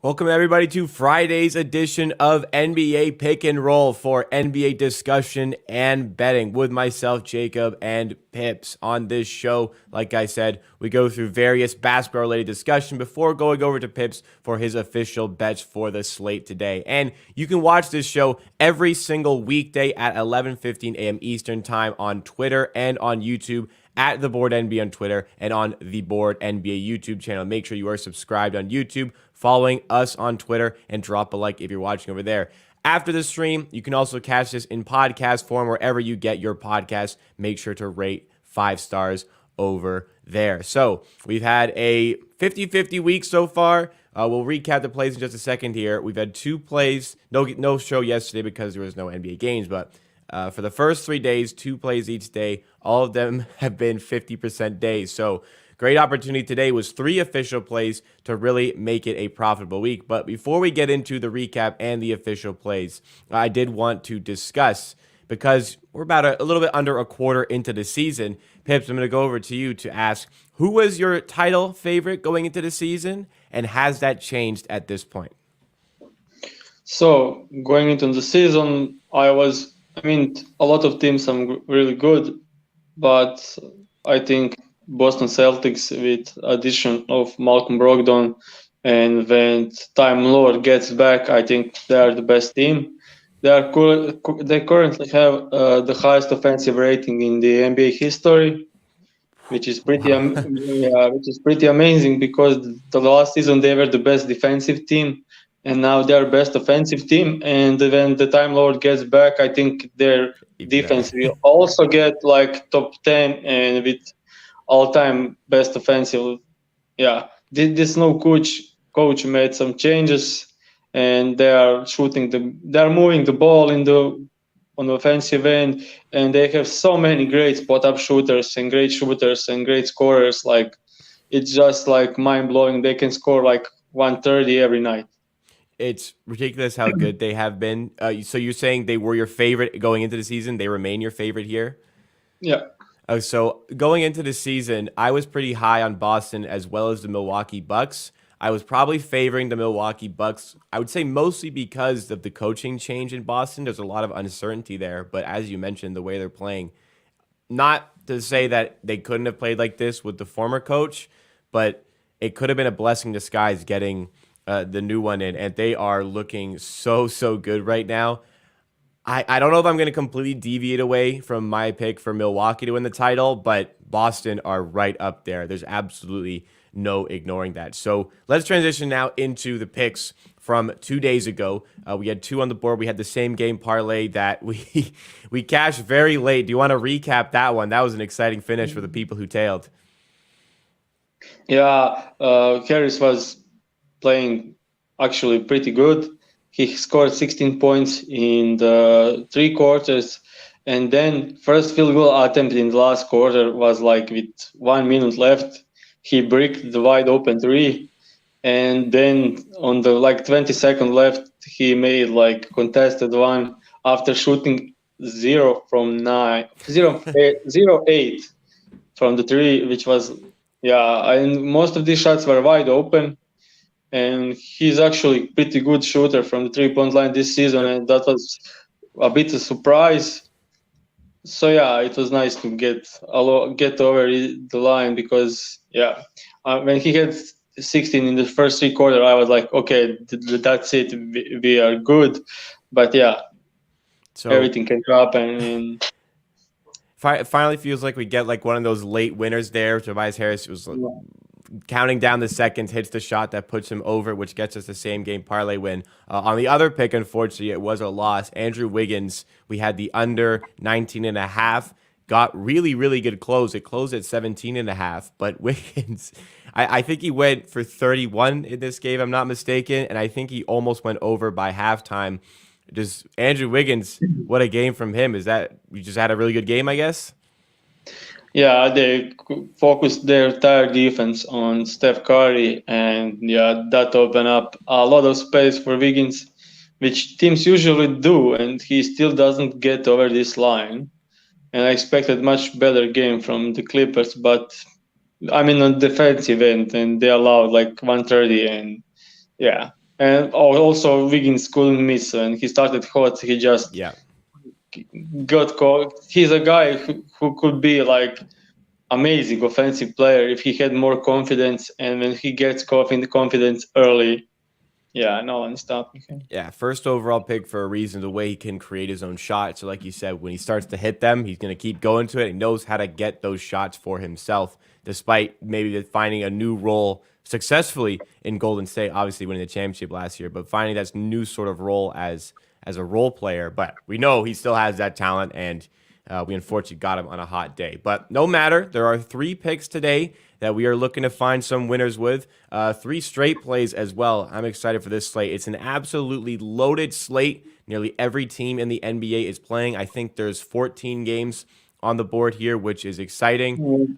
Welcome, everybody, to Friday's edition of NBA Pick and Roll for NBA discussion and betting with myself, Jacob, and Pips. On this show, like I said, we go through various basketball-related discussion before going over to Pips for his official bets for the slate today. And you can watch this show every single weekday at 11:15 a.m. Eastern Time on Twitter and on YouTube at The Board NBA on Twitter and on The Board NBA YouTube channel. Make sure you are subscribed on YouTube, following us on Twitter, and drop a like if you're watching over there. After the stream, you can also catch this in podcast form wherever you get your podcast. Make sure to rate 5 stars over there. So we've had a 50-50 week so far. We'll recap the plays in just a second here. We've had 2 plays, no show yesterday because there was no NBA games, but for the first 3 days, 2 plays each day. All of them have been 50% days. So great opportunity today was 3 official plays to really make it a profitable week. But before we get into the recap and the official plays, I did want to discuss, because we're about a little bit under a quarter into the season. Pips, I'm going to go over to you to ask, who was your title favorite going into the season, and has that changed at this point? So going into the season, a lot of teams are really good, but I think Boston Celtics, with addition of Malcolm Brogdon, and when Time Lord gets back, I think they are the best team. They currently have the highest offensive rating in the NBA history, which is pretty amazing, because the last season they were the best defensive team, and now they're best offensive team. And when the Time Lord gets back, I think their defense will also get like top 10 and with all-time best offensive. Yeah, this new coach made some changes, and they're moving the ball on the offensive end, and they have so many great spot-up shooters and great scorers. Like, it's just like mind-blowing. They can score like 130 every night. It's ridiculous how good they have been. So you're saying they were your favorite going into the season? They remain your favorite here? Yeah. So going into the season, I was pretty high on Boston as well as the Milwaukee Bucks. I was probably favoring the Milwaukee Bucks, I would say mostly because of the coaching change in Boston. There's a lot of uncertainty there, but as you mentioned, the way they're playing, not to say that they couldn't have played like this with the former coach, but it could have been a blessing in disguise getting the new one in, and they are looking so good right now. I don't know if I'm going to completely deviate away from my pick for Milwaukee to win the title, but Boston are right up there. There's absolutely no ignoring that. So let's transition now into the picks from 2 days ago. We had 2 on the board. We had the same game parlay that we cashed very late. Do you want to recap that one? That was an exciting finish for the people who tailed. Yeah, Harris was playing actually pretty good. He scored 16 points in the 3 quarters, and then first field goal attempt in the last quarter was like with 1 minute left. He bricked the wide open 3, and then on the 20-second left, he made like contested one after shooting 0 from 9, 0-8 from the 3, which was, and most of these shots were wide open. And he's actually pretty good shooter from the 3-point line this season, and that was a bit of a surprise. So it was nice to get over the line, because when he had 16 in the first 3 quarters, I was like, okay, that's it, we are good. But so everything can happen. And it finally feels like we get like one of those late winners there. Tobias Harris was counting down the seconds, hits the shot that puts him over, which gets us the same game parlay win. On the other pick, unfortunately, it was a loss. Andrew Wiggins, we had the under 19.5. Got really good close. It closed at 17.5. But Wiggins, I think he went for 31 in this game, if I'm not mistaken. And I think he almost went over by halftime. Just Andrew Wiggins, what a game from him. Is that you just had a really good game, I guess? Yeah, they focused their entire defense on Steph Curry, and that opened up a lot of space for Wiggins, which teams usually do, and he still doesn't get over this line. And I expected much better game from the Clippers, but on defensive end, and they allowed like 130, and And also Wiggins couldn't miss, and he started hot. He just Yeah. got caught. He's a guy who could be like amazing offensive player if he had more confidence, and when he gets confidence early, yeah, no one's stopping him. Yeah, first overall pick for a reason, the way he can create his own shot. So, like you said, when he starts to hit them, he's going to keep going to it. He knows how to get those shots for himself, despite maybe finding a new role successfully in Golden State, obviously winning the championship last year, but finding that new sort of role as a role player. But we know he still has that talent, and we unfortunately got him on a hot day. But no matter, there are 3 picks today that we are looking to find some winners with. 3 straight plays as well. I'm excited for this slate. It's an absolutely loaded slate. Nearly every team in the NBA is playing. I think there's 14 games on the board here, which is exciting.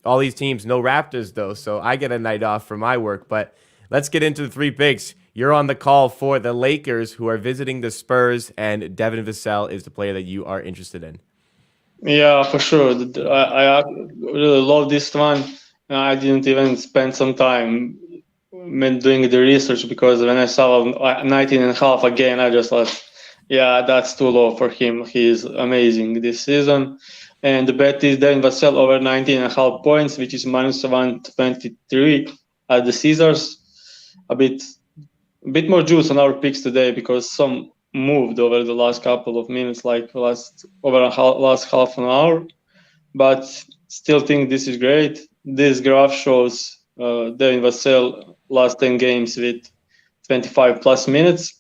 All these teams, no Raptors though, so I get a night off for my work. But let's get into the 3 picks. You're on the call for the Lakers, who are visiting the Spurs, and Devin Vassell is the player that you are interested in. Yeah, for sure. I really love this one. I didn't even spend some time doing the research because when I saw 19 and a half again, I just thought, yeah, that's too low for him. He's amazing this season. And the bet is Devin Vassell over 19 and a half points, which is minus 123 at the Caesars. A bit more juice on our picks today because some moved over the last couple of minutes, like last half an hour. But still think this is great. This graph shows Devin Vassell last 10 games with 25 plus minutes,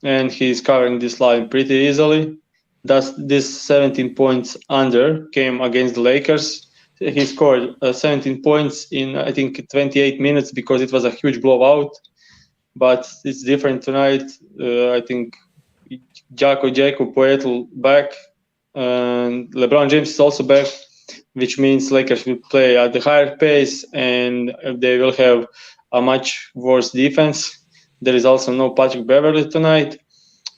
and he's covering this line pretty easily. Thus, this 17 points under came against the Lakers. He scored 17 points in, I think, 28 minutes because it was a huge blowout. But it's different tonight. I think Jacob Poeltl back, and LeBron James is also back, which means Lakers will play at the higher pace and they will have a much worse defense. There is also no Patrick Beverley tonight.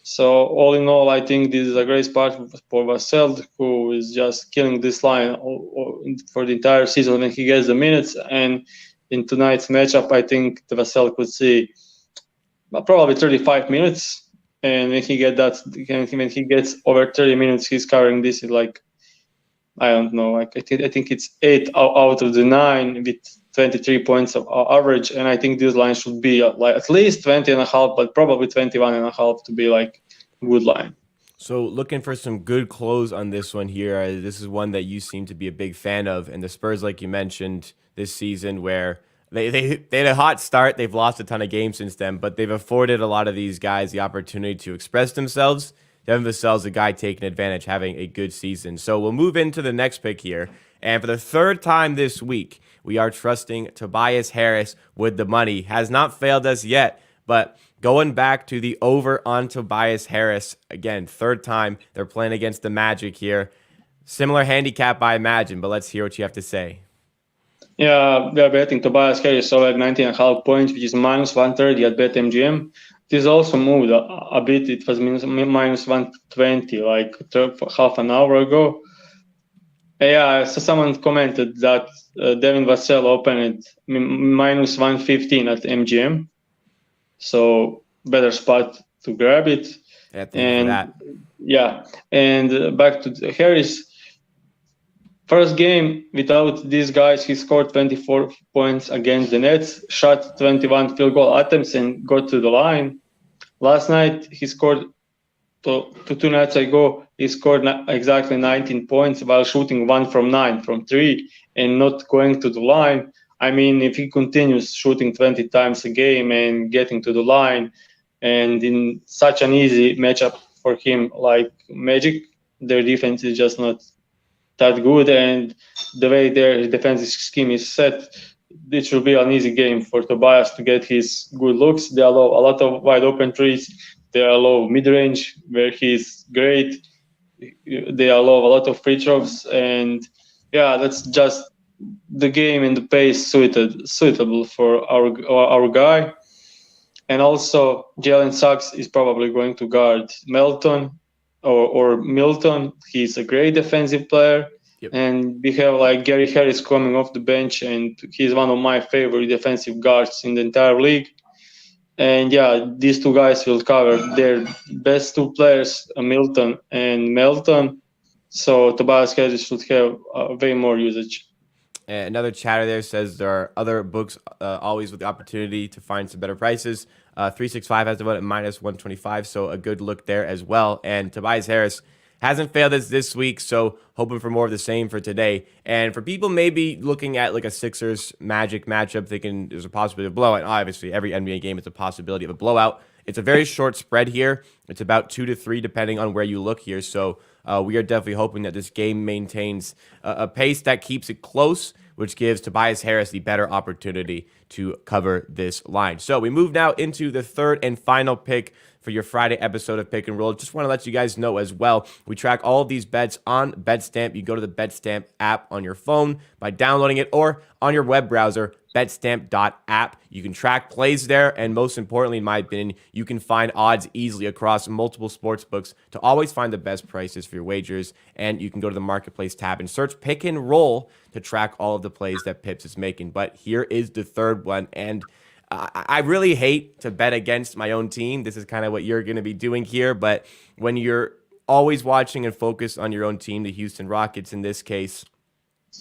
So all in all, I think this is a great spot for Vassell, who is just killing this line for the entire season when he gets the minutes. And in tonight's matchup, I think the Vassell could see probably 35 minutes. And when he gets over 30 minutes, he's covering this in like, I don't know, like I think it's 8 out of the 9 with 23 points of average, and I think this line should be like at least 20 and a half, but probably 21 and a half to be like a good line. So looking for some good close on this one here. This is one that you seem to be a big fan of, and the Spurs, like you mentioned, this season where they had a hot start. They've lost a ton of games since then, but they've afforded a lot of these guys the opportunity to express themselves. Devin Vassell's a guy taking advantage, having a good season. So we'll move into the next pick here. And for the 3rd time this week, we are trusting Tobias Harris with the money. Has not failed us yet, but going back to the over on Tobias Harris, again, 3rd time they're playing against the Magic here. Similar handicap, I imagine, but let's hear what you have to say. Yeah, we are betting Tobias Harris over 19.5 points, which is minus 130 at BetMGM. This also moved a bit. It was minus 120 like half an hour ago. Yeah, so someone commented that Devin Vassell opened at minus 115 at MGM. So better spot to grab it. Yeah, thank you for that. Yeah, and back to Harris. First game without these guys, he scored 24 points against the Nets, shot 21 field goal attempts, and got to the line. Last night, he scored, 2 nights ago, he scored exactly 19 points while shooting 1 from 9 from 3 and not going to the line. I mean, if he continues shooting 20 times a game and getting to the line, and in such an easy matchup for him like Magic, their defense is just not that good, and the way their defensive scheme is set, it will be an easy game for Tobias to get his good looks. They allow a lot of wide open threes. They allow mid-range where he's great. They allow a lot of free throws, and yeah, that's just the game and the pace suitable for our guy. And also, Jalen Suggs is probably going to guard Melton or Milton. He's a great defensive player. Yep. And we have like Gary Harris coming off the bench, and he's one of my favorite defensive guards in the entire league. And yeah, these two guys will cover their best two players, Milton and Melton. So Tobias Harris should have way more usage. Another chatter there says there are other books always with the opportunity to find some better prices. 365 has the vote at minus 125, so a good look there as well. And Tobias Harris hasn't failed us this week, so hoping for more of the same for today. And for people maybe looking at like a Sixers Magic matchup, thinking there's a possibility of blowout. Obviously, every NBA game is a possibility of a blowout. It's a very short spread here. It's about 2 to 3 depending on where you look here. So we are definitely hoping that this game maintains a pace that keeps it close, which gives Tobias Harris the better opportunity to cover this line. So we move now into the third and final pick for your Friday episode of Pick and Roll. Just want to let you guys know as well, we track all of these bets on BetStamp. You go to the BetStamp app on your phone by downloading it or on your web browser, betstamp.app. You can track plays there, and most importantly, in my opinion, you can find odds easily across multiple sports books to always find the best prices for your wagers. And you can go to the Marketplace tab and search Pick and Roll to track all of the plays that Pips is making. But here is the third one, and I really hate to bet against my own team. This is kind of what you're going to be doing here, but when you're always watching and focused on your own team, the Houston Rockets in this case,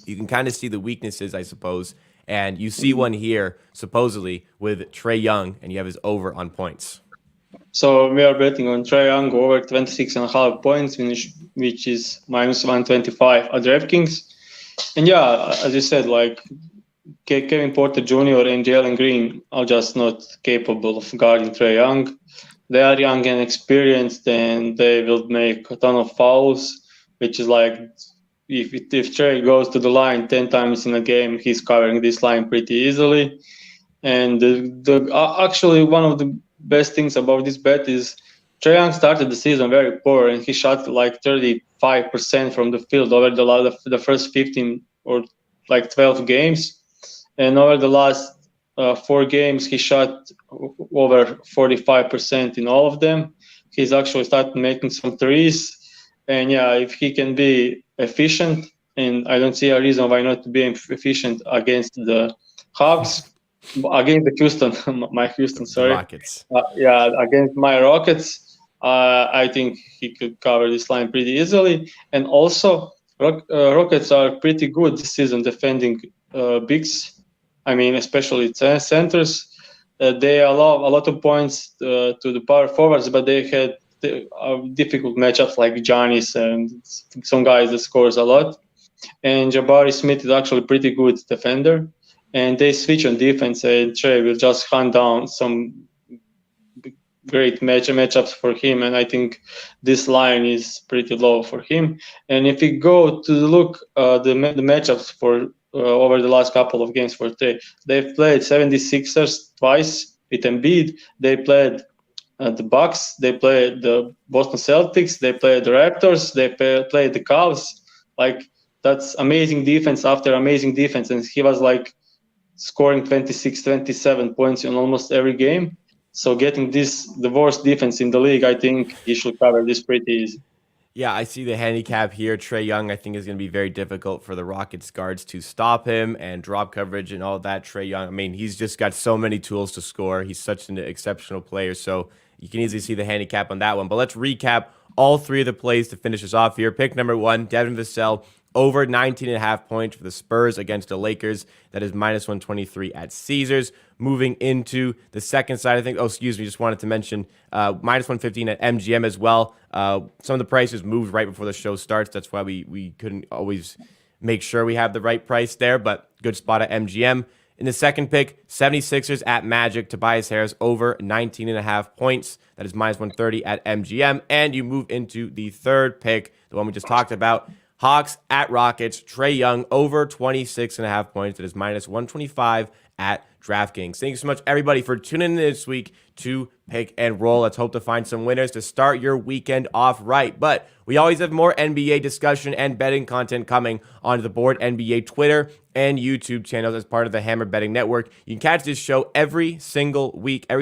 you can kind of see the weaknesses, I suppose. And you see one here, supposedly, with Trae Young, and you have his over on points. So we are betting on Trae Young over 26.5 points, which is minus 125 at DraftKings. And yeah, as you said, like Kevin Porter Jr. and Jalen Green are just not capable of guarding Trae Young. They are young and experienced, and they will make a ton of fouls, which is like if Trae goes to the line 10 times in a game, he's covering this line pretty easily. And actually, one of the best things about this bet is Trae Young started the season very poor, and he shot like 35% from the field over the first 15 or like 12 games. And over the last 4 games, he shot over 45% in all of them. He's actually started making some threes. And yeah, if he can be efficient, and I don't see a reason why not to be efficient against the Hawks, against the Houston, sorry. Rockets. Against my Rockets, I think he could cover this line pretty easily. And also, Rockets are pretty good this season defending bigs. I mean, especially centers. They allow a lot of points to the power forwards, but they had difficult matchups like Giannis and some guys that scores a lot. And Jabari Smith is actually a pretty good defender. And they switch on defense, and Trae will just hunt down some great matchups for him. And I think this line is pretty low for him. And if we go to look the matchups for over the last couple of games for Trae, they've played 76ers twice with Embiid. They played the Bucks. They played the Boston Celtics. They played the Raptors. They played the Cavs. Like, that's amazing defense after amazing defense. And he was like scoring 26, 27 points in almost every game. So getting the worst defense in the league, I think he should cover this pretty easy. Yeah, I see the handicap here. Trae Young, I think, is going to be very difficult for the Rockets guards to stop him and drop coverage and all that. Trae Young, I mean, he's just got so many tools to score. He's such an exceptional player. So you can easily see the handicap on that one. But let's recap all three of the plays to finish us off here. Pick number 1, Devin Vassell, over 19.5 points for the Spurs against the Lakers. That is minus 123 at Caesars. Moving into the second side, I think, just wanted to mention minus 115 at MGM as well. Some of the prices moved right before the show starts. That's why we couldn't always make sure we have the right price there, but good spot at MGM. In the second pick, 76ers at Magic, Tobias Harris over 19.5 points. That is minus 130 at MGM. And you move into the third pick, the one we just talked about, Hawks at Rockets, Trae Young over 26.5 points. That is minus 125 at DraftKings. Thank you so much, everybody, for tuning in this week to Pick and Roll. Let's hope to find some winners to start your weekend off right. But we always have more NBA discussion and betting content coming on the Board NBA Twitter and YouTube channels as part of the Hammer Betting Network. You can catch this show every single weekday, at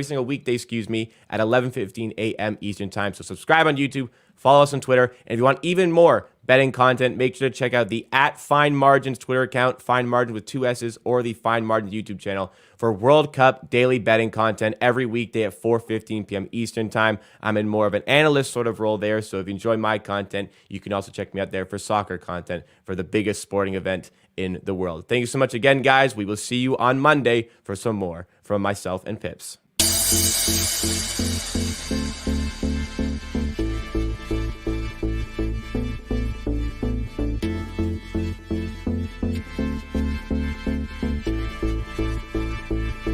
11:15 a.m. Eastern Time. So subscribe on YouTube, Follow us on Twitter. And if you want even more betting content, make sure to check out the @FineMargins Twitter account, Fine Margins with 2 S's, or the Fine Margins YouTube channel for World Cup daily betting content every weekday at 4:15 p.m. Eastern Time. I'm in more of an analyst sort of role there, so if you enjoy my content, you can also check me out there for soccer content for the biggest sporting event in the world. Thank you so much again, guys. We will see you on Monday for some more from myself and Pips.